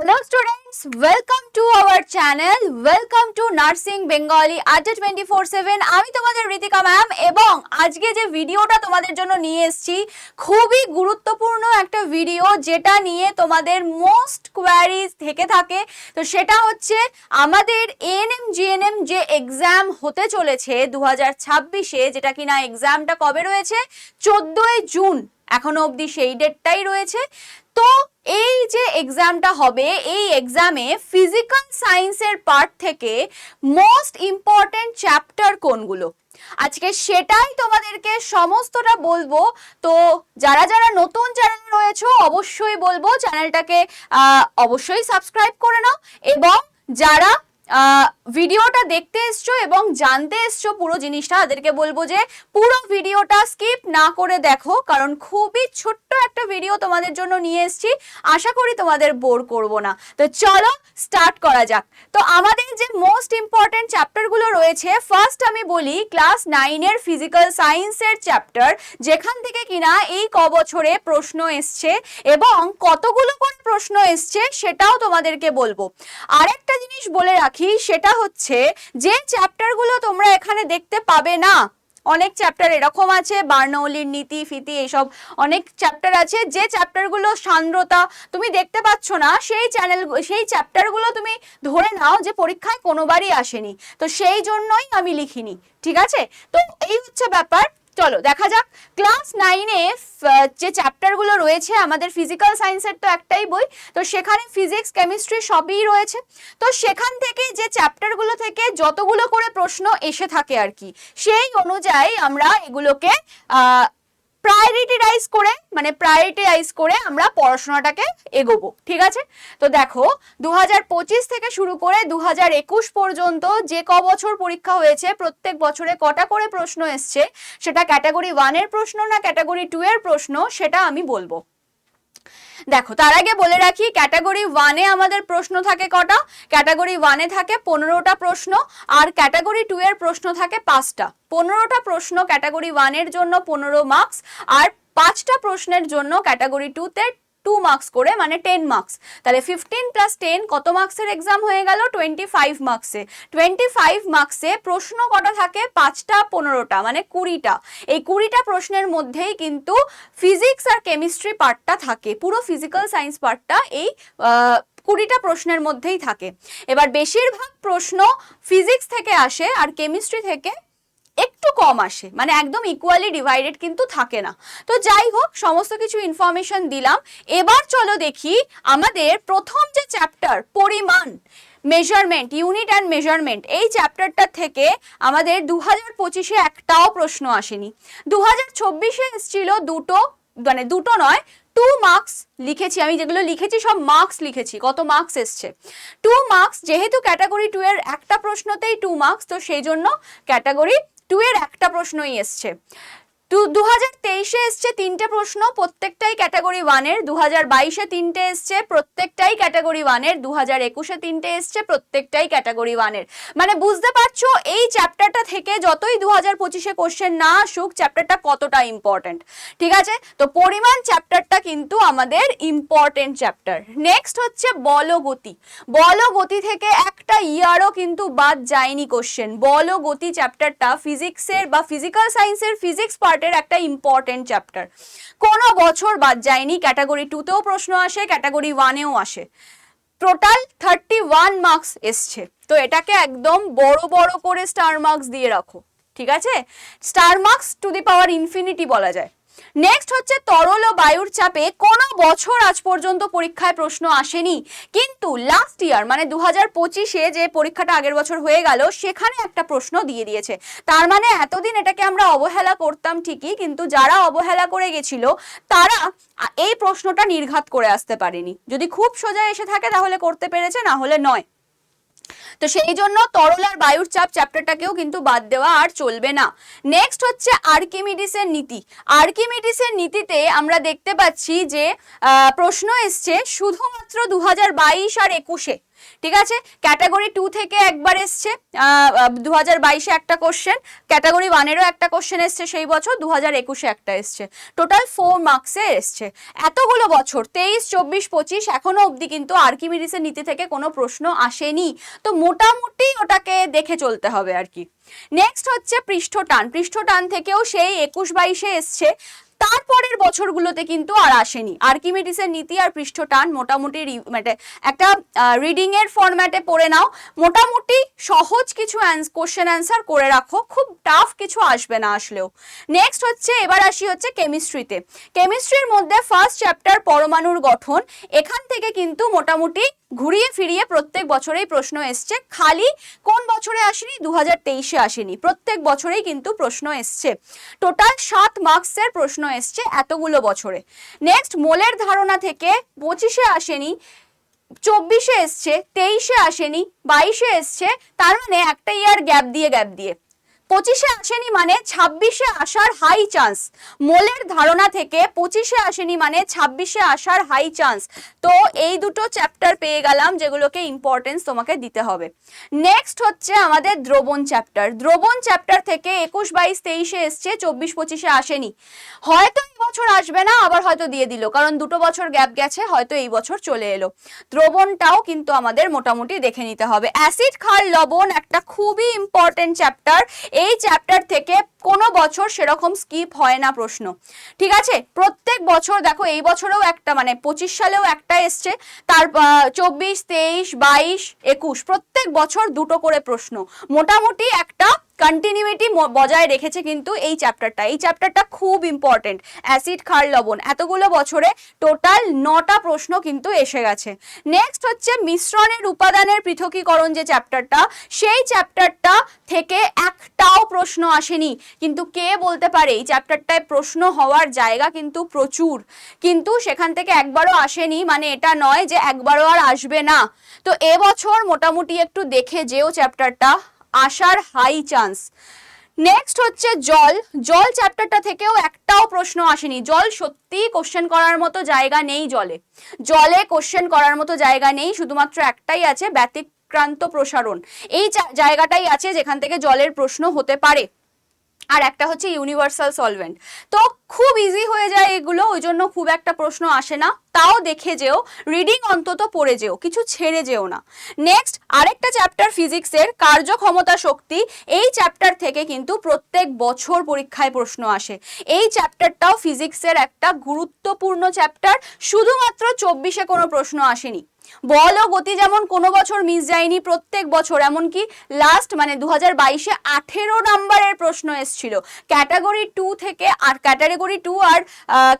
Hello students, welcome to our channel, welcome to Nursing Bengali Adda 24/7 আমি তোমাদের Ritika ma'am এবং আজকে যে ভিডিওটা তোমাদের জন্য নিয়ে এসেছি খুবই গুরুত্বপূর্ণ একটা ভিডিও যেটা নিয়ে তোমাদের মোস্ট কোয়ারিজ থেকে থাকে। তো সেটা হচ্ছে আমাদের এএনএম জিএনএম যে এক্সাম হতে চলেছে 2026-এ, যেটা কিনা এক্সামটা কবে রয়েছে 14 জুন, এখনো অবধি সেই ডেটটাই রয়েছে। তো এই যে এক্সামটা হবে, এই এক্সামে ফিজিক্যাল সায়েন্সের পার্ট থেকে মোস্ট ইম্পর্টেন্ট চ্যাপ্টার কোনগুলো, আজকে সেটাই তোমাদেরকে সমস্তটা বলবো। তো যারা যারা নতুন চ্যানেলে রয়েছে অবশ্যই বলবো চ্যানেলটাকে অবশ্যই সাবস্ক্রাইব করে নাও, এবং যারা ভিডিওটা দেখতে এসছো এবং জানতে এসছো পুরো জিনিসটা, তাদেরকে বলবো যে পুরো ভিডিওটা স্কিপ না করে দেখো, কারণ খুবই ছোট্ট একটা ভিডিও তোমাদের জন্য নিয়ে এসেছি, আশা করি তোমাদের বোর করব না। তো চলো স্টার্ট করা যাক। তো আমাদের যে মোস্ট ইম্পর্টেন্ট চ্যাপ্টারগুলো রয়েছে, ফার্স্ট আমি বলি ক্লাস 9-এর ফিজিক্যাল সায়েন্সের চ্যাপ্টার, যেখান থেকে কিনা এই ক বছরে প্রশ্ন এসছে এবং কতগুলো করে প্রশ্ন এসছে সেটাও তোমাদেরকে বলবো। আরেকটা জিনিস বলে রাখি, সেটা হচ্ছে যে চ্যাপ্টারগুলো তোমরা এখানে দেখতে পাবে না, অনেক চ্যাপ্টার এরকম আছে, বার্নৌলির নীতি ফিতি এইসব অনেক চ্যাপ্টার আছে, যে চ্যাপ্টারগুলো সান্দ্রতা তুমি দেখতে পাচ্ছ না, সেই চ্যাপ্টারগুলো তুমি ধরে নাও যে পরীক্ষায় কোনোবারই আসেনি, তো সেই জন্যই আমি লিখিনি, ঠিক আছে? তো এই হচ্ছে ব্যাপার। চলো দেখা যাক ক্লাস 9-এ যে চ্যাপ্টারগুলো রয়েছে আমাদের ফিজিক্যাল সায়েন্সের, তো একটাই বই, তো সেখানে ফিজিক্স কেমিস্ট্রি সবই রয়েছে। তো সেখান থেকে যে চ্যাপ্টারগুলো থেকে যতগুলো করে প্রশ্ন এসে থাকে আর কি, সেই অনুযায়ী আমরা এগুলোকে প্রায়োরিটাইজ করে আমরা পড়াশোনাটাকে এগোবো, ঠিক আছে? তো দেখো 2025 থেকে শুরু করে 2021 পর্যন্ত যে ক বছর পরীক্ষা হয়েছে, প্রত্যেক বছরে কটা করে প্রশ্ন এসছে, সেটা ক্যাটাগরি 1-এর প্রশ্ন না ক্যাটাগরি 2-এর প্রশ্ন, সেটা আমি বলবো। দেখো তার আগে বলে রাখি, ক্যাটাগরি 1-এ আমাদের প্রশ্ন থাকে কটা? ক্যাটাগরি 1-এ থাকে 15টা প্রশ্ন, আর ক্যাটাগরি 2-এর প্রশ্ন থাকে 5টা। 15টা প্রশ্ন ক্যাটাগরি 1-এর জন্য 15 মার্কস, আর 5টা প্রশ্নের জন্য ক্যাটাগরি 2-তে 2 মার্কস করে, মানে 10 মার্কস। তাহলে 15 + 10 কত মার্কসের এক্সাম হয়ে গেল? 25 মার্কসে। 25 মার্কসে প্রশ্ন কটা থাকে? 5টা 15টা, মানে 20টা। এই 20টা প্রশ্নের মধ্যেই কিন্তু ফিজিক্স আর কেমিস্ট্রি পার্টটা থাকে, পুরো ফিজিক্যাল সায়েন্স পার্টটা এই 20টা প্রশ্নের মধ্যেই থাকে। এবার বেশিরভাগ প্রশ্ন ফিজিক্স থেকে আসে আর কেমিস্ট্রি থেকে একটু কম আসে, মানে একদম ইকুয়ালি ডিভাইডেড কিন্তু থাকে না। তো যাই হোক, সমস্ত কিছু ইনফরমেশন দিলাম। এবার চলো দেখি আমাদের প্রথম যে চ্যাপ্টার পরিমাণ, মেজারমেন্ট, ইউনিট অ্যান্ড মেজারমেন্ট, এই চ্যাপ্টারটা থেকে আমাদের 2025-এ একটাও প্রশ্ন আসেনি। 2024-এ এসেছিল দুটো নয়, 2 মার্কস লিখেছি আমি, যেগুলো লিখেছি সব মার্কস লিখেছি, কত মার্কস এসছে 2 মার্কস। যেহেতু ক্যাটাগরি 2-এর একটা প্রশ্নতেই 2 মার্কস, তো সেই জন্য ক্যাটাগরি 2-এর একটা প্রশ্নই এসছে। 2023-এ এসছে 3টে প্রশ্ন, প্রত্যেকটাই ক্যাটাগরি 1-এর। 2022-এ 3টে এসছে, প্রত্যেকটাই ক্যাটাগরি 1-এর। 2021-এ 3টে এসছে, প্রত্যেকটাই ক্যাটাগরি 1-এর। মানে বুঝতে পারছো এই চ্যাপ্টারটা থেকে যতই 2025-এ কোশ্চেন না আসুক, চ্যাপ্টারটা কতটা ইম্পর্টেন্ট, ঠিক আছে? তো পরিমাণ চ্যাপ্টারটা কিন্তু আমাদের ইম্পর্টেন্ট চ্যাপ্টার। নেক্সট হচ্ছে বলগতি। বলগতি থেকে একটা ইয়ারও কিন্তু বাদ যায়নি কোশ্চেন। বলগতি চ্যাপ্টারটা ফিজিক্সের বা ফিজিক্যাল সায়েন্সের ফিজিক্স পার্টের একটা ইম্পর্টেন্ট চ্যাপ্টার, কোনো বছর বাদ যায়নি। ক্যাটাগরি 2-তেও প্রশ্ন আসে, ক্যাটাগরি 1-এও আসে। টোটাল 31 মার্কস এসছে, তো এটাকে একদম বড় বড় করে স্টার মার্কস দিয়ে রাখো, ঠিক আছে? Star marks to the power infinity বলা যায়। নেক্সট হচ্ছে তরল ও বায়ুর চাপে কোনো বছর আজ পর্যন্ত পরীক্ষায় প্রশ্ন আসেনি, কিন্তু লাস্ট ইয়ার মানে 2025-এ যে পরীক্ষাটা আগের বছর হয়ে গেল, সেখানে একটা প্রশ্ন দিয়ে দিয়েছে। তার মানে এতদিন এটাকে আমরা অবহেলা করতাম ঠিকই, কিন্তু যারা অবহেলা করে গেছিল তারা এই প্রশ্নটা নির্ঘাত করে আসতে পারেনি। যদি খুব সোজা এসে থাকে তাহলে করতে পেরেছে, না হলে নয়। তো সেই জন্য তরল আর বায়ুর চাপ চ্যাপ্টারটাকেও কিন্তু বাদ দেওয়া আর চলবে না। নেক্সট হচ্ছে আর্কিমিডিসের নীতি। আর্কিমিডিসের নীতিতে আমরা দেখতে পাচ্ছি যে প্রশ্ন এসছে শুধুমাত্র 2022 আর 21-এ, ঠিক আছে। ক্যাটাগরি 2 থেকে একবার এসছে 2022-এ একটা কোশ্চেন, ক্যাটাগরি 1-এরও একটা কোশ্চেন এসছে সেই বছর, 2021-এ একটা এসছে, টোটাল 4 মার্কসে এসছে। এতগুলো বছর 23, 24, 25 এখনো অবধি কিন্তু আর্কিমিডিসের নীতি থেকে কোনো প্রশ্ন আসেনি, তো মোটামুটি ওটাকে দেখে চলতে হবে আর কি। নেক্সট হচ্ছে পৃষ্ঠটান। পৃষ্ঠটান থেকেও সেই 21-22-এ এসছে, তারপরের বছরগুলোতে কিন্তু আর আসেনি। আর্কিমিডিসের নীতি আর পৃষ্ঠটান মোটামুটি মানে একটা রিডিং এর ফরম্যাটে পড়ে নাও, মোটামুটি সহজ কিছু কোশ্চেন অ্যান্সার করে রাখো, খুব টাফ কিছু আসবে না আসলেও। নেক্সট হচ্ছে, এবার আসি হচ্ছে কেমিস্ট্রিতে। কেমিস্ট্রির মধ্যে ফার্স্ট চ্যাপ্টার পরমাণুর গঠন, এখান থেকে কিন্তু মোটামুটি ঘুরিয়ে ফিরিয়ে প্রত্যেক বছরেই প্রশ্ন এসছে, খালি কোন বছরে আসেনি, 2023-এ আসেনি, প্রত্যেক বছরেই কিন্তু প্রশ্ন এসছে। টোটাল 7 মার্কসের প্রশ্ন এসছে এতগুলো বছরে। নেক্সট মোলের ধারণা থেকে 25-এ আসেনি, 24-এ এসছে, 23-এ আসেনি, 22-এ এসছে, তার মানে একটা ইয়ার গ্যাপ দিয়ে 25-এ আসেনি মানে 26-এ আসার হাই চান্স। মোলের ধারণা থেকে 25-এ আসেনি মানে 26-এ আসার হাই চান্স। তো এই দুটো চ্যাপ্টার পেয়ে গেলাম যেগুলোকে ইম্পর্টেন্স তোমাকে দিতে হবে। নেক্সট হচ্ছে আমাদের দ্রবণ চ্যাপ্টার। দ্রবণ চ্যাপ্টার থেকে 21, 22, 23-এ এসছে, 24, 25-এ আসেনি। হয়তো এই বছর আসবে না, আবার হয়তো দিয়ে দিল, কারণ দুটো বছর গ্যাপ গেছে, হয়তো এই বছর চলে এলো। দ্রবণটাও কিন্তু আমাদের মোটামুটি দেখে নিতে হবে। অ্যাসিড, ক্ষার, লবণ একটা খুবই ইম্পর্টেন্ট চ্যাপ্টার। এই চ্যাপ্টার থেকে কোনো বছর সেরকম স্কিপ হয় না প্রশ্ন, ঠিক আছে। প্রত্যেক বছর দেখো, এই বছরেও একটা মানে 25 সালেও একটা এসছে, তার 24, 23, 22, 21 প্রত্যেক বছর দুটো করে প্রশ্ন, মোটামুটি একটা কন্টিনিউইটি বজায় রেখেছে কিন্তু এই চ্যাপ্টারটা। এই চ্যাপ্টারটা খুব ইম্পর্টেন্ট। অ্যাসিড, ক্ষার, লবণ এতগুলো বছরে টোটাল 9টা প্রশ্ন কিন্তু এসে গেছে। নেক্সট হচ্ছে মিশ্রণের উপাদানের পৃথকীকরণ, যে চ্যাপ্টারটা, সেই চ্যাপ্টারটা থেকে একটাও প্রশ্ন আসেনি। কিন্তু কে বলতে পারে এই চ্যাপ্টারটায় প্রশ্ন হওয়ার জায়গা কিন্তু প্রচুর, কিন্তু সেখান থেকে একবারও আসেনি মানে এটা নয় যে একবারও আর আসবে না। তো এবছর মোটামুটি একটু দেখে যেও চ্যাপ্টারটা, আসার হাই চান্স। নেক্সট হচ্ছে জল। জল চ্যাপ্টারটা থেকেও একটাও প্রশ্ন আসেনি। জল সত্যি কোশ্চেন করার মতো জায়গা নেই, জলে কোশ্চেন করার মতো জায়গা নেই, শুধুমাত্র একটাই আছে, ব্যতিক্রান্ত প্রসারণ। এই জায়গাটাই আছে যেখান থেকে জলের প্রশ্ন হতে পারে, আর একটা হচ্ছে ইউনিভার্সাল সলভেন্ট। তো খুব ইজি হয়ে যায় এগুলো, ওই জন্য খুব একটা প্রশ্ন আসে না। তাও দেখে যেও, রিডিং অন্তত পড়ে যেও, কিছু ছেড়ে যেও না। নেক্সট আরেকটা চ্যাপ্টার ফিজিক্সের, কার্যক্ষমতা শক্তি। এই চ্যাপ্টার থেকে কিন্তু প্রত্যেক বছর পরীক্ষায় প্রশ্ন আসে। এই চ্যাপ্টারটাও ফিজিক্সের একটা গুরুত্বপূর্ণ চ্যাপ্টার, শুধুমাত্র 24-এ কোনো প্রশ্ন আসেনি। বল ও গতি যেমন কোনো বছর মিস যায়নি, প্রত্যেক বছর, এমনকি লাস্ট মানে 2022-এ 18 নাম্বারের প্রশ্ন এসেছিল ক্যাটাগরি 2 থেকে, আর ক্যাটাগরি 2 আর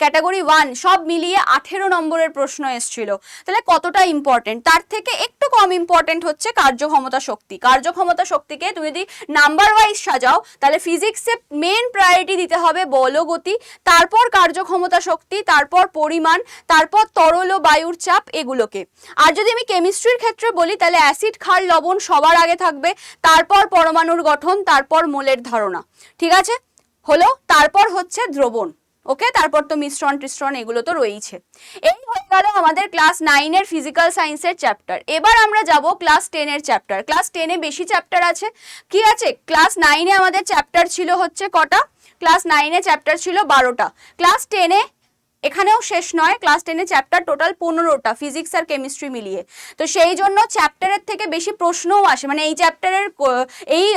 ক্যাটাগরি 1 সব মিলিয়ে 18 নম্বরের প্রশ্ন এসেছিল। তাহলে কতটা ইম্পর্টেন্ট। তার থেকে একটু কম ইম্পর্টেন্ট হচ্ছে কার্যক্ষমতা শক্তি। কার্যক্ষমতা শক্তিকে তুমি যদি নাম্বার ওয়াইজ সাজাও, তাহলে ফিজিক্সে মেন প্রায়োরিটি দিতে হবে বল ও গতি, তারপর কার্যক্ষমতা শক্তি, তারপর পরিমাণ, তারপর তরল ও বায়ুর চাপ, এগুলোকে। আর যদি আমি কেমিস্ট্রির ক্ষেত্রে বলি, তাহলে অ্যাসিড, ক্ষার, লবণ সবার আগে থাকবে, তারপর পরমাণুর গঠন, তারপর মোলের ধারণা, ঠিক আছে হলো, তারপর হচ্ছে দ্রবণ, ওকে, তারপর তো মিশ্রণ টিশ্রণ এগুলো তো রয়েইছে। এই হয়ে গেল আমাদের ক্লাস 9-এর ফিজিক্যাল সায়েন্সের চ্যাপ্টার। এবার আমরা যাব ক্লাস 10-এর চ্যাপ্টার। ক্লাস 10-এ বেশি চ্যাপ্টার আছে, কি আছে, ক্লাস 9-এ আমাদের চ্যাপ্টার ছিল হচ্ছে কটা, ক্লাস 9-এ চ্যাপ্টার ছিল 12টা, ক্লাস 10-এ এখানেও শেষ নয়, ক্লাস 10-এ চ্যাপ্টার টোটাল 15টা ফিজিক্স আর কেমিস্ট্রি মিলিয়ে। তো সেই জন্য চ্যাপ্টারের থেকে বেশি প্রশ্নও আসে, মানে এই চ্যাপ্টারের এই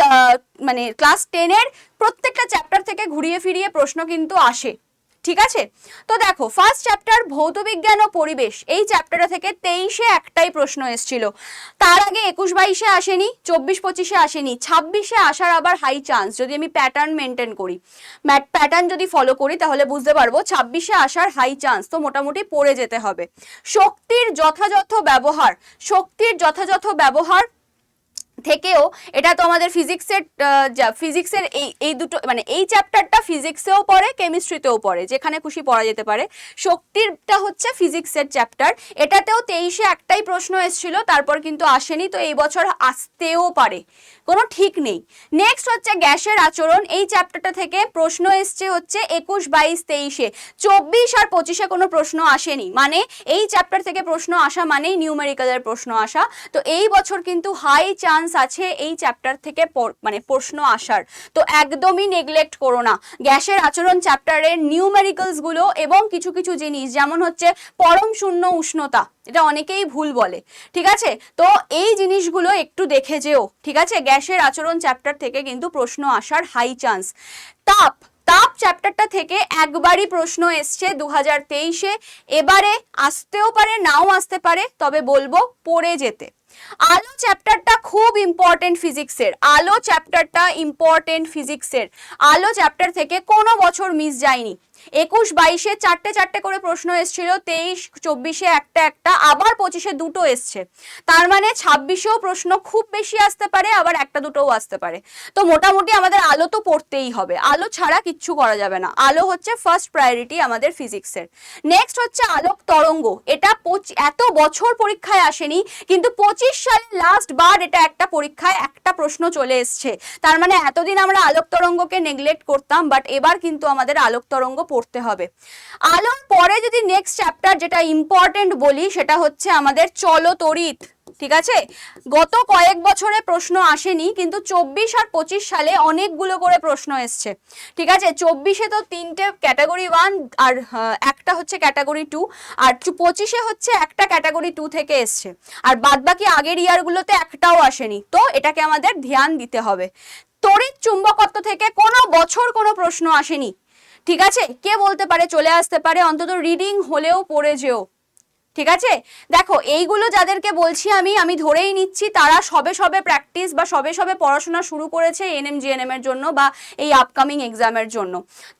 মানে ক্লাস 10-এর প্রত্যেকটা চ্যাপ্টার থেকে ঘুরিয়ে ফিরিয়ে প্রশ্ন কিন্তু আসে, ঠিক আছে। তো দেখো, ফার্স্ট চ্যাপ্টার ভৌতবিজ্ঞান ও পরিবেশ, এই চ্যাপ্টারটা থেকে 23-এ একটাই প্রশ্ন এসেছিল, তার আগে 21-22-এ আসেনি, 24-25-এ আসেনি, 26-এ আসার আবার হাই চান্স। যদি আমি প্যাটার্ন মেনটেন করি, প্যাটার্ন যদি ফলো করি, তাহলে বুঝতে পারবো 26-এ আসার হাই চান্স, তো মোটামুটি পড়ে যেতে হবে। শক্তির যথাযথ ব্যবহার, শক্তির যথাযথ ব্যবহার থেকেও, এটা তো আমাদের ফিজিক্সের এই দুটো মানে এই চ্যাপ্টারটা ফিজিক্সেও পড়ে, কেমিস্ট্রিতেও পড়ে, যেখানে খুশি পড়া যেতে পারে। শক্তিরটা হচ্ছে ফিজিক্সের চ্যাপ্টার, এটাতেও 23-এ একটাই প্রশ্ন এসেছিল, তারপর কিন্তু আসেনি, তো এই বছর আসতেও পারে, কোনো ঠিক নেই। নেক্সট হচ্ছে গ্যাসের আচরণ, এই চ্যাপ্টারটা থেকে প্রশ্ন এসছে হচ্ছে 21, 22, 23-এ, 24 আর 25-এ কোনো প্রশ্ন আসেনি, মানে এই চ্যাপ্টার থেকে প্রশ্ন আসা মানেই নিউমেরিক্যালের প্রশ্ন আসা। তো এই বছর কিন্তু হাই চান্স আছে এই চ্যাপ্টার থেকে মানে প্রশ্ন আসার, তো একদমই নেগলেক্ট করো না। গ্যাসের আচরণ চ্যাপ্টারের নিউমেরিক্যালস গুলো এবং কিছু কিছু জিনিস যেমন হচ্ছে পরম শূন্য উষ্ণতা, এটা অনেকেই ভুল বলে, ঠিক আছে, তো এই জিনিসগুলো একটু দেখে যেও, ঠিক আছে। গ্যাসের আচরণ চ্যাপ্টার থেকে কিন্তু প্রশ্ন আসার হাই চান্স। তাপ তাপ চ্যাপ্টারটা থেকে একবারই প্রশ্ন এসছে 2023-এ, এবারে আসতেও পারে নাও আসতে পারে, তবে বলবো পড়ে যেতে। আলো চ্যাপ্টারটা খুব ইম্পর্টেন্ট ফিজিক্সের, আলো চ্যাপ্টারটা ইম্পর্টেন্ট ফিজিক্সের, আলো চ্যাপ্টার থেকে কোনো বছর মিস যায়নি। 21, 22-এ চারটে চারটে করে প্রশ্ন এসেছিল, 23, 24-এ একটা একটা, আবার 25-এ দুটো এসছে, তার মানে 26-এও প্রশ্ন খুব বেশি আসতে পারে, আবার একটা দুটোও আসতে পারে। তো মোটামুটি আমাদের আলো তো পড়তেই হবে, আলো ছাড়া কিচ্ছু করা যাবে না, আলো হচ্ছে ফার্স্ট প্রায়োরিটি আমাদের ফিজিক্সের। নেক্সট হচ্ছে আলোক তরঙ্গ, এটা এত বছর পরীক্ষায় আসেনি, কিন্তু 25 সালে লাস্ট বার এটা একটা পরীক্ষায় একটা প্রশ্ন চলে এসছে, তার মানে এতদিন আমরা আলোক তরঙ্গকে নেগলেক্ট করতাম, বাট এবার কিন্তু আমাদের আলোক তরঙ্গ পড়তে হবে। আলোর পরে যদি নেক্সট চ্যাপ্টার যেটা ইম্পর্টেন্ট বলি, সেটা হচ্ছে আমাদের চলতড়িৎ, ঠিক আছে। গত কয়েক বছরে প্রশ্ন আসেনি, কিন্তু 24 আর 25 সালে অনেকগুলো করে প্রশ্ন এসছে, ঠিক আছে। 24-এ তো 3টে ক্যাটাগরি 1 আর একটা হচ্ছে ক্যাটাগরি 2, আর 25-এ হচ্ছে একটা ক্যাটাগরি 2 থেকে এসছে, আর বাদবাকি আগের ইয়ারগুলোতে একটাও আসেনি, তো এটাকে আমাদের ধ্যান দিতে হবে। তড়িৎ চুম্বকত্ব থেকে কোনো বছর কোনো প্রশ্ন আসেনি, ঠিক আছে, কে বলতে পারে চলে আসতে পারে, অন্তত রিডিং হলেও পড়ে যেও, ঠিক আছে। দেখো এইগুলো যাদেরকে বলছি আমি ধরেই নিচ্ছি তারা সবে সবে প্র্যাকটিস বা সবে সবে পড়াশোনা শুরু করেছে এএনএম জিএনএম এর জন্য বা এই আপকামিং এক্সামের জন্য।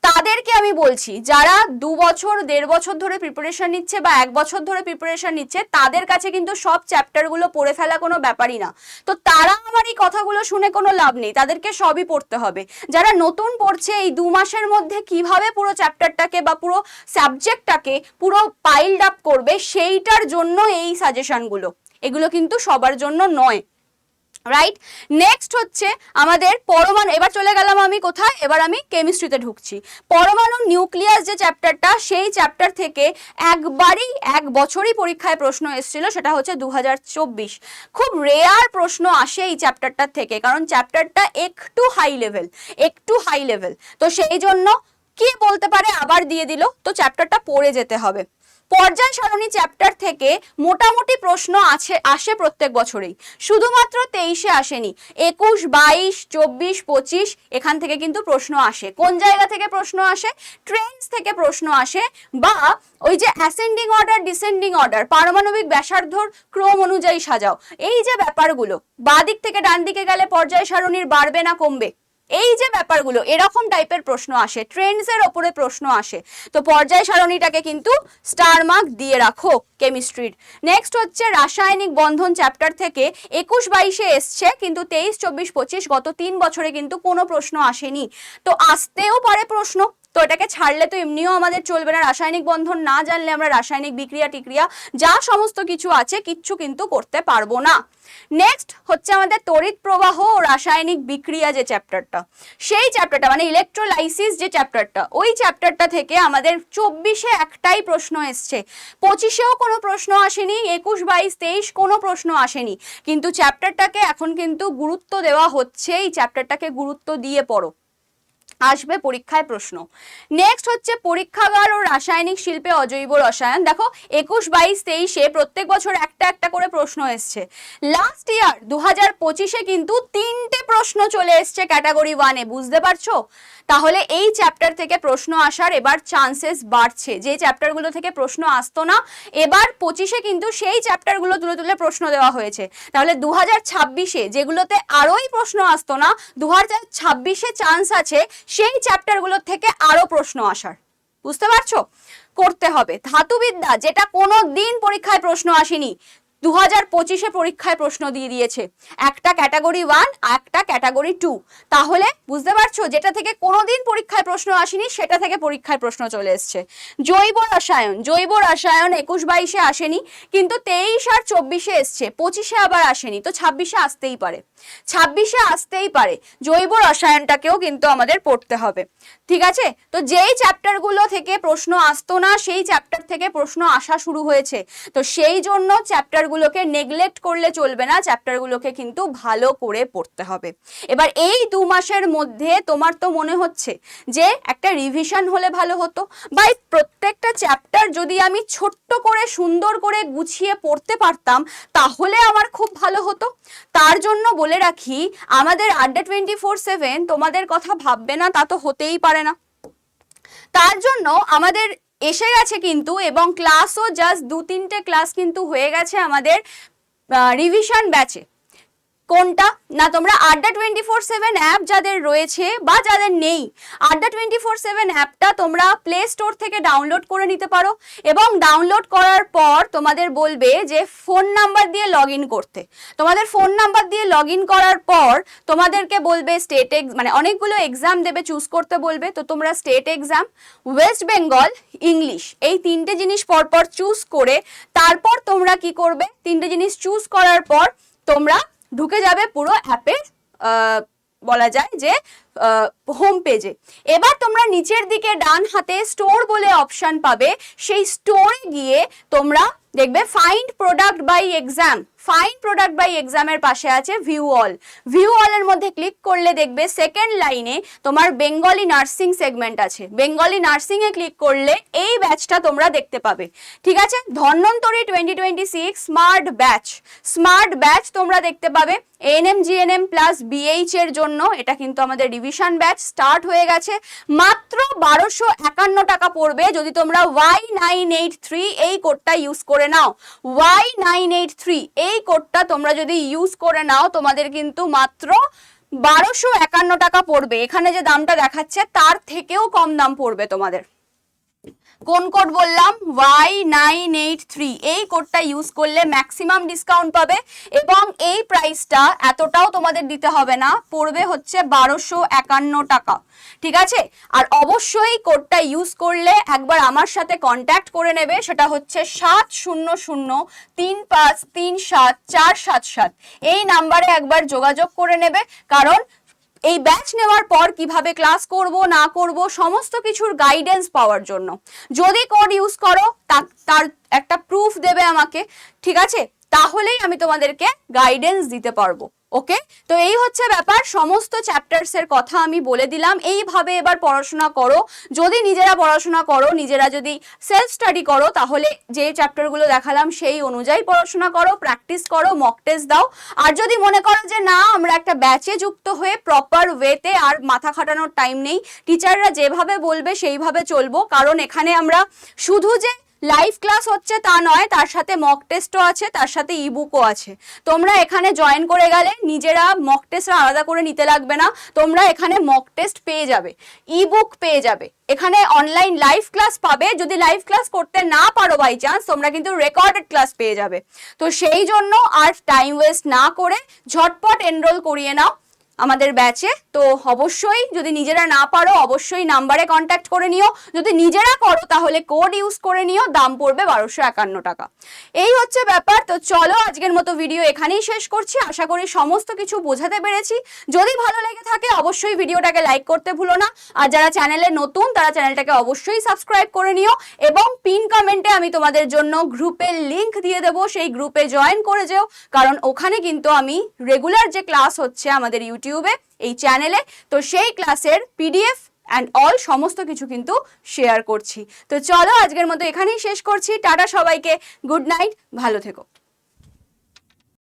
তাদেরকে আমি বলছি যারা 2 বছর 1.5 বছর ধরে প্রিপারেশন নিচ্ছে বা 1 বছর ধরে প্রিপারেশন নিচ্ছে, তাদের কাছে কিন্তু সব চ্যাপ্টারগুলো পড়ে ফেলা কোনো ব্যাপারই না, তো তারা আমার এই কথাগুলো শুনে কোনো লাভ নেই, তাদেরকে সবই পড়তে হবে। যারা নতুন পড়ছে এই 2 মাসের মধ্যে কিভাবে পুরো চ্যাপ্টারটাকে বা পুরো সাবজেক্টটাকে পুরো পাইলড আপ করবে, সেইটার জন্য এই সাজেশনগুলো, এগুলো কিন্তু সবার জন্য নয়, রাইট। নেক্সট হচ্ছে আমাদের পরমাণু, এবার চলে গেলাম আমি কোথায়, এবার আমি কেমিস্ট্রিতে ঢুকছি। পরমাণু নিউক্লিয়াস যে চ্যাপ্টারটা, সেই চ্যাপ্টার থেকে একবারই 1 বছরই পরীক্ষায় প্রশ্ন এসেছিল, সেটা হচ্ছে 2024। খুব রেয়ার প্রশ্ন আসে এই চ্যাপ্টারটার থেকে, কারণ চ্যাপ্টারটা একটু হাই লেভেল, তো সেই জন্য কি বলতে পারে আবার দিয়ে দিল, তো চ্যাপ্টারটা পড়ে যেতে হবে। পর্যায় সারণী চ্যাপ্টার থেকে মোটামুটি প্রশ্ন আসে প্রত্যেক বছরেই, শুধুমাত্র 23-এ আসেনি, 21, 22, 24, 25 এখান থেকে কিন্তু প্রশ্ন আসে। কোন জায়গা থেকে প্রশ্ন আসে? ট্রেন্ডস থেকে প্রশ্ন আসে, বা ওই যে অ্যাসেন্ডিং অর্ডার ডিসেন্ডিং অর্ডার, পারমাণবিক ব্যাসার্ধর ক্রম অনুযায়ী সাজাও, এই যে ব্যাপারগুলো, বাঁ দিক থেকে ডান দিকে গেলে পর্যায় সারণীর বাড়বে না কমবে, এই যে ব্যাপারগুলো, এরকম টাইপের প্রশ্ন আসে, ট্রেন্ডস এর ওপরে প্রশ্ন আসে, তো পর্যায় সারণীটাকে কিন্তু স্টার মার্ক দিয়ে রাখো কেমিস্ট্রির। নেক্সট হচ্ছে রাসায়নিক বন্ধন চ্যাপ্টার থেকে 21, 22-এ এসছে, কিন্তু 23, 24, 25 গত 3 বছরে কিন্তু কোনো প্রশ্ন আসেনি, তো আসতেও পারে প্রশ্ন, তো এটাকে ছাড়লে তো এমনিও আমাদের চলবে না, রাসায়নিক বন্ধন না জানলে আমরা রাসায়নিক বিক্রিয়া টিক্রিয়া যা সমস্ত কিছু আছে কিচ্ছু কিন্তু করতে পারবো না। নেক্সট হচ্ছে আমাদের তড়িৎ প্রবাহ ও রাসায়নিক বিক্রিয়া যে চ্যাপ্টারটা, সেই চ্যাপ্টারটা মানে ইলেকট্রোলাইসিস যে চ্যাপ্টারটা, ওই চ্যাপ্টারটা থেকে আমাদের 24-এ একটাই প্রশ্ন এসছে, 25-এও কোনো প্রশ্ন আসেনি, 21, 22, 23 কোনো প্রশ্ন আসেনি, কিন্তু চ্যাপ্টারটাকে এখন কিন্তু গুরুত্ব দেওয়া হচ্ছে, এই চ্যাপ্টারটাকে গুরুত্ব দিয়ে পড়ো, আসবে পরীক্ষায় প্রশ্ন। নেক্সট হচ্ছে পরীক্ষাগার ও রাসায়নিক শিল্পে অজৈব রসায়ন, দেখো 21, 22, 23-এ প্রত্যেক বছর একটা একটা করে প্রশ্ন এসছে, লাস্ট ইয়ার 2025-এ কিন্তু 3টে প্রশ্ন চলে এসছে ক্যাটাগরি 1-এ, বুঝতে পারছো? তাহলে এই চ্যাপ্টার থেকে প্রশ্ন আসার এবার চান্সেস বাড়ছে, যে চ্যাপ্টারগুলো থেকে প্রশ্ন আসতো না এবার 25-এ কিন্তু সেই চ্যাপ্টারগুলো তুলে তুলে প্রশ্ন দেওয়া হয়েছে, তাহলে 2026-এ যেগুলোতে আরোই প্রশ্ন আসতো না, 2026-এ চান্স আছে সেই চ্যাপ্টারগুলোর থেকে আরো প্রশ্ন আসার, বুঝতে পারছো? করতে হবে। ধাতুবিদ্যা যেটা কোনো দিন পরীক্ষায় প্রশ্ন আসেনি, 2025-এ পরীক্ষায় প্রশ্ন দিয়ে দিয়েছে, একটা ক্যাটাগরি 1, একটা ক্যাটাগরি 2। তাহলে বুঝতে পারছো, যেটা থেকে কোনোদিন পরীক্ষায় প্রশ্ন আসেনি সেটা থেকে পরীক্ষায় প্রশ্ন চলে এসছে। জৈব রসায়ন 21-22-এ আসেনি, কিন্তু 23 আর 24-এ এসছে, 25-এ আবার আসেনি, তো 26-এ আসতেই পারে, 26-এ আসতেই পারে। জৈব রসায়নটাকেও কিন্তু আমাদের পড়তে হবে, ঠিক আছে? তো যেই চ্যাপ্টারগুলো থেকে প্রশ্ন আসতো না সেই চ্যাপ্টার থেকে প্রশ্ন আসা শুরু হয়েছে, তো সেই জন্য চ্যাপ্টারগুলোকে নেগলেক্ট করলে চলবে না, চ্যাপ্টারগুলোকে কিন্তু ভালো করে পড়তে হবে। এবার এই 2 মাসের মধ্যে তোমার তো মনে হচ্ছে যে একটা রিভিশন হলে ভালো হতো, বা প্রত্যেকটা চ্যাপ্টার যদি আমি ছোট্ট করে সুন্দর করে গুছিয়ে পড়তে পারতাম তাহলে আমার খুব ভালো হতো। তার জন্য বলে রাখি, আমাদের আড্ডা 24/7 তোমাদের কথা ভাববে না তা তো হতেই পারে না। তার জন্য আমাদের এসে গেছে কিন্তু, এবং ক্লাসও জাস্ট 2-3টে ক্লাস কিন্তু হয়ে গেছে আমাদের রিভিশন ব্যাচে। কোনটা না, তোমরা আড্ডা 24/7 অ্যাপ যাদের রয়েছে বা যাদের নেই, আড্ডা 24/7 অ্যাপটা তোমরা প্লে স্টোর থেকে ডাউনলোড করে নিতে পারো, এবং ডাউনলোড করার পর তোমাদের বলবে যে ফোন নাম্বার দিয়ে লগ ইন করতে। তোমাদের ফোন নাম্বার দিয়ে লগ ইন করার পর তোমাদেরকে বলবে স্টেট মানে অনেকগুলো এক্সাম দেবে, চুজ করতে বলবে। তো তোমরা state exam, West Bengal, English, এই 3টে জিনিস পরপর চুজ করে তারপর তোমরা কি করবে, 3টে জিনিস চুজ করার পর তোমরা ঢুকে যাবে পুরো অ্যাপের বলা যায় যে হোম পেজে। এবার তোমরা নিচের দিকে ডান হাতে স্টোর বলে অপশন পাবে, সেই স্টোরে গিয়ে তোমরা দেখবে find product by exam. Find product by এক্সামের পাশে আছে ভিউ অল। ভিউ অল এর মধ্যে ক্লিক করলে দেখবে সেকেন্ড লাইনে তোমার বেঙ্গলি নার্সিং সেগমেন্ট আছে। বেঙ্গলি নার্সিং এ ক্লিক করলে এই ব্যাচটা তোমরা দেখতে পাবে, ঠিক আছে? Dhanvantari 2026 smart batch, smart batch তোমরা দেখতে পাবে। এএনএম জিএনএম প্লাস বিএইচ এর জন্য এটা কিন্তু আমাদের রিভিশন ব্যাচ স্টার্ট হয়ে গেছে। মাত্র 1251 টাকা পড়বে যদি তোমরা Y983 এই কোডটা ইউজ করে নাও। Y983 এই কোডটা তোমরা যদি ইউজ করে নাও তোমাদের কিন্তু মাত্র 1251 টাকা পড়বে। এখানে যে দামটা দেখাচ্ছে তার থেকেও কম দাম পড়বে তোমাদের। কোন কোড বললাম? Y983। এই কোডটা ইউজ করলে ম্যাক্সিমাম ডিসকাউন্ট পাবে, এবং এই প্রাইসটা এতটাও তোমাদের দিতে হবে না, পড়বে হচ্ছে 1251 টাকা, ঠিক আছে? আর অবশ্যই কোডটা ইউজ করলে একবার আমার সাথে কন্ট্যাক্ট করে নেবে, সেটা হচ্ছে 7003537477। এই নাম্বারে একবার যোগাযোগ করে নেবে, কারণ এই ব্যাচ নেওয়ার পর কিভাবে ক্লাস করব না করব সমস্ত কিছুর গাইডেন্স পাওয়ার জন্য যদি কোড ইউজ করো তার একটা প্রুফ দেবে আমাকে, ঠিক আছে? তাহলেই আমি তোমাদেরকে গাইডেন্স দিতে পারবো। ওকে, তো এই হচ্ছে ব্যাপার। সমস্ত চ্যাপ্টার্স এর কথা আমি বলে দিলাম। এইভাবে এবার পড়াশোনা করো। যদি নিজেরা পড়াশোনা করো, নিজেরা যদি সেলফ স্টাডি করো, তাহলে যে চ্যাপ্টারগুলো দেখালাম সেই অনুযায়ী পড়াশোনা করো, প্র্যাকটিস করো, মক টেস্ট দাও। আর যদি মনে করো যে না আমরা একটা ব্যাচে যুক্ত হয়ে প্রপার ওয়েতে আর মাথা খাটানোর টাইম নেই, টিচাররা যেভাবে বলবে সেইভাবে চলবো, কারণ এখানে আমরা শুধু যে লাইভ ক্লাস হচ্ছে তা নয়, তার সাথে মক টেস্টও আছে, তার সাথে ইবুকও আছে। তোমরা এখানে জয়েন করে গেলে নিজেরা মক টেস্ট আলাদা করে নিতে লাগবে না, তোমরা এখানে মক টেস্ট পেয়ে যাবে, ইবুক পেয়ে যাবে, এখানে অনলাইন লাইভ ক্লাস পাবে। যদি লাইভ ক্লাস করতে না পারো বাই চান্স, তোমরা কিন্তু রেকর্ডেড ক্লাস পেয়ে যাবে। তো সেই জন্য আর টাইম ওয়েস্ট না করে ঝটপট এনরোল করিয়ে নাও আমাদের ব্যাচে। তো অবশ্যই যদি নিজেরা না পারো অবশ্যই নাম্বারে কন্ট্যাক্ট করে নিও, যদি নিজেরা করো তাহলে কোড ইউজ করে নিও, দাম পড়বে 1251 টাকা। এই হচ্ছে ব্যাপার। তো চলো আজকের মতো ভিডিও এখানেই শেষ করছি। আশা করি সমস্ত কিছু বোঝাতে পেরেছি। যদি ভালো লেগে থাকে অবশ্যই ভিডিওটাকে লাইক করতে ভুলো না, আর যারা চ্যানেলে নতুন তারা চ্যানেলটাকে অবশ্যই সাবস্ক্রাইব করে নিও, এবং পিন কমেন্টে আমি তোমাদের জন্য গ্রুপের লিংক দিয়ে দেবো, সেই গ্রুপে জয়েন করে যেও, কারণ ওখানে কিন্তু আমি রেগুলার যে ক্লাস হচ্ছে আমাদের ইউটিউবে এই চ্যানেলে, তো সেই ক্লাসের পিডিএফ অ্যান্ড অল সমস্ত কিছু কিন্তু শেয়ার করছি। তো চলো আজকের মতো এখানেই শেষ করছি। টাটা সবাইকে, গুড নাইট, ভালো থেকো।